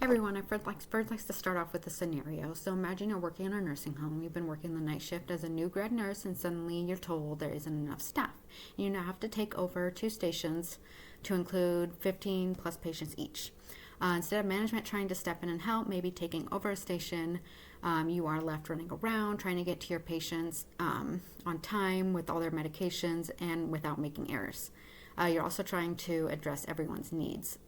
Everyone, I first likes to start off with a scenario. So imagine you're working in a nursing home. You've been working the night shift as a new grad nurse, and suddenly you're told there isn't enough staff. You now have to take over 2 stations to include 15 plus patients each. Instead of management trying to step in and help, maybe taking over a station, you are left running around trying to get to your patients on time with all their medications and without making errors. You're also trying to address everyone's needs.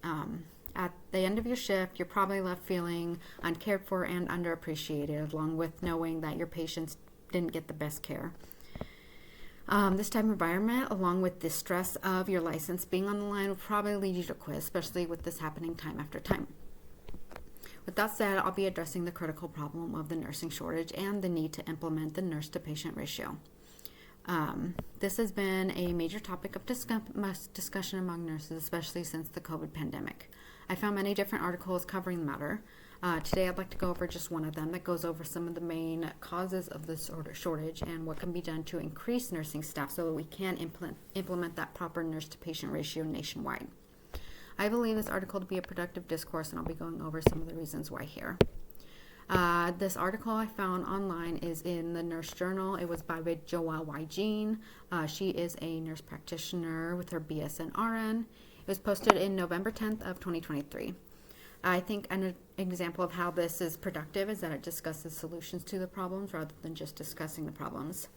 At the end of your shift, you're probably left feeling uncared for and underappreciated, along with knowing that your patients didn't get the best care. This type of environment, along with the stress of your license being on the line, will probably lead you to quit, especially with this happening time after time. With that said, I'll be addressing the critical problem of the nursing shortage and the need to implement the nurse-to-patient ratio. This has been a major topic of discussion among nurses, especially since the COVID pandemic. I found many different articles covering the matter. Today I'd like to go over just one of them that goes over some of the main causes of this shortage and what can be done to increase nursing staff so that we can implement that proper nurse-to-patient ratio nationwide. I believe this article to be a productive discourse, and I'll be going over some of the reasons why here. This article I found online is in the Nurse Journal. It was by Joelle Y. Jean. She is a nurse practitioner with her BSN RN. It was posted in November 10th of 2023. I think an example of how this is productive is that it discusses solutions to the problems rather than just discussing the problems.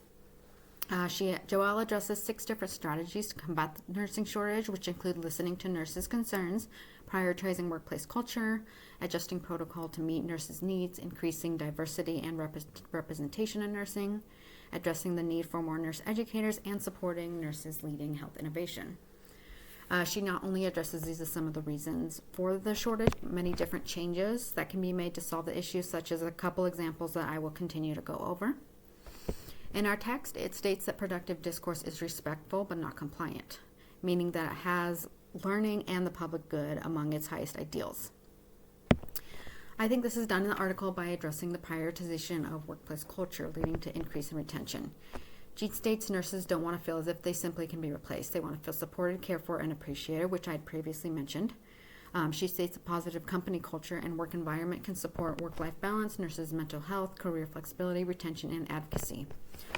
Joelle addresses 6 different strategies to combat the nursing shortage, which include listening to nurses' concerns, prioritizing workplace culture, adjusting protocol to meet nurses' needs, increasing diversity and representation in nursing, addressing the need for more nurse educators, and supporting nurses leading health innovation. She not only addresses these as some of the reasons for the shortage, but many different changes that can be made to solve the issue, such as a couple examples that I will continue to go over. In our text, it states that productive discourse is respectful but not compliant, meaning that it has learning and the public good among its highest ideals. I think this is done in the article by addressing the prioritization of workplace culture, leading to increase in retention. Jean states nurses don't want to feel as if they simply can be replaced. They want to feel supported, cared for, and appreciated, which I had previously mentioned. She states a positive company culture and work environment can support work-life balance, nurses' mental health, career flexibility, retention, and advocacy.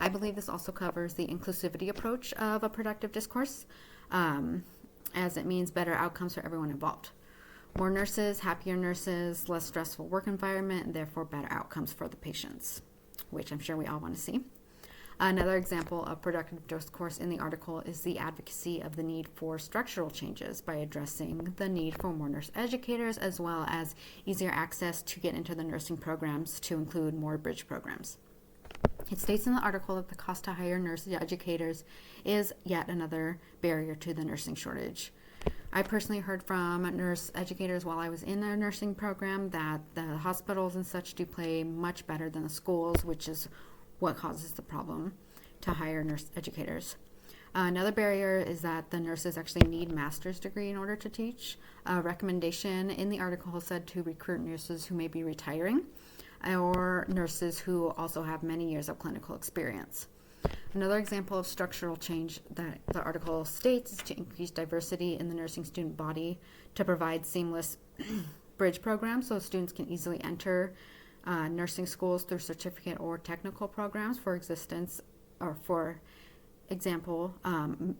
I believe this also covers the inclusivity approach of a productive discourse, as it means better outcomes for everyone involved. More nurses, happier nurses, less stressful work environment, and therefore better outcomes for the patients, which I'm sure we all want to see. Another example of productive discourse in the article is the advocacy of the need for structural changes by addressing the need for more nurse educators as well as easier access to get into the nursing programs to include more bridge programs. It states in the article that the cost to hire nurse educators is yet another barrier to the nursing shortage. I personally heard from nurse educators while I was in a nursing program that the hospitals and such do pay much better than the schools, which is what causes the problem to hire nurse educators. Another barrier is that the nurses actually need master's degree in order to teach. A recommendation in the article said to recruit nurses who may be retiring or nurses who also have many years of clinical experience. Another example of structural change that the article states is to increase diversity in the nursing student body to provide seamless bridge programs so students can easily enter nursing schools through certificate or technical programs. For example,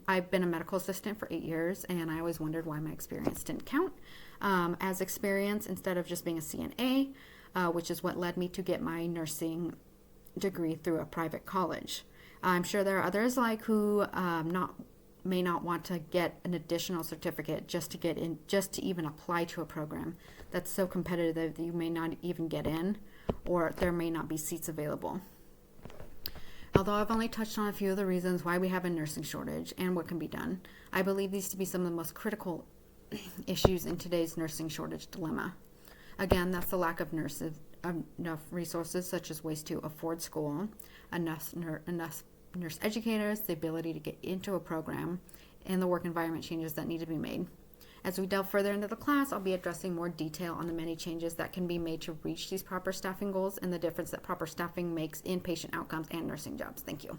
I've been a medical assistant for 8 years, and I always wondered why my experience didn't count as experience instead of just being a CNA, which is what led me to get my nursing degree through a private college. I'm sure there are others who may not want to get an additional certificate just to even apply to a program that's so competitive that you may not even get in, or there may not be seats available. Although I've only touched on a few of the reasons why we have a nursing shortage and what can be done, I believe these to be some of the most critical issues in today's nursing shortage dilemma. Again, that's the lack of enough resources such as ways to afford school, enough nurse educators, the ability to get into a program, and the work environment changes that need to be made. As we delve further into the class, I'll be addressing more detail on the many changes that can be made to reach these proper staffing goals and the difference that proper staffing makes in patient outcomes and nursing jobs. Thank you.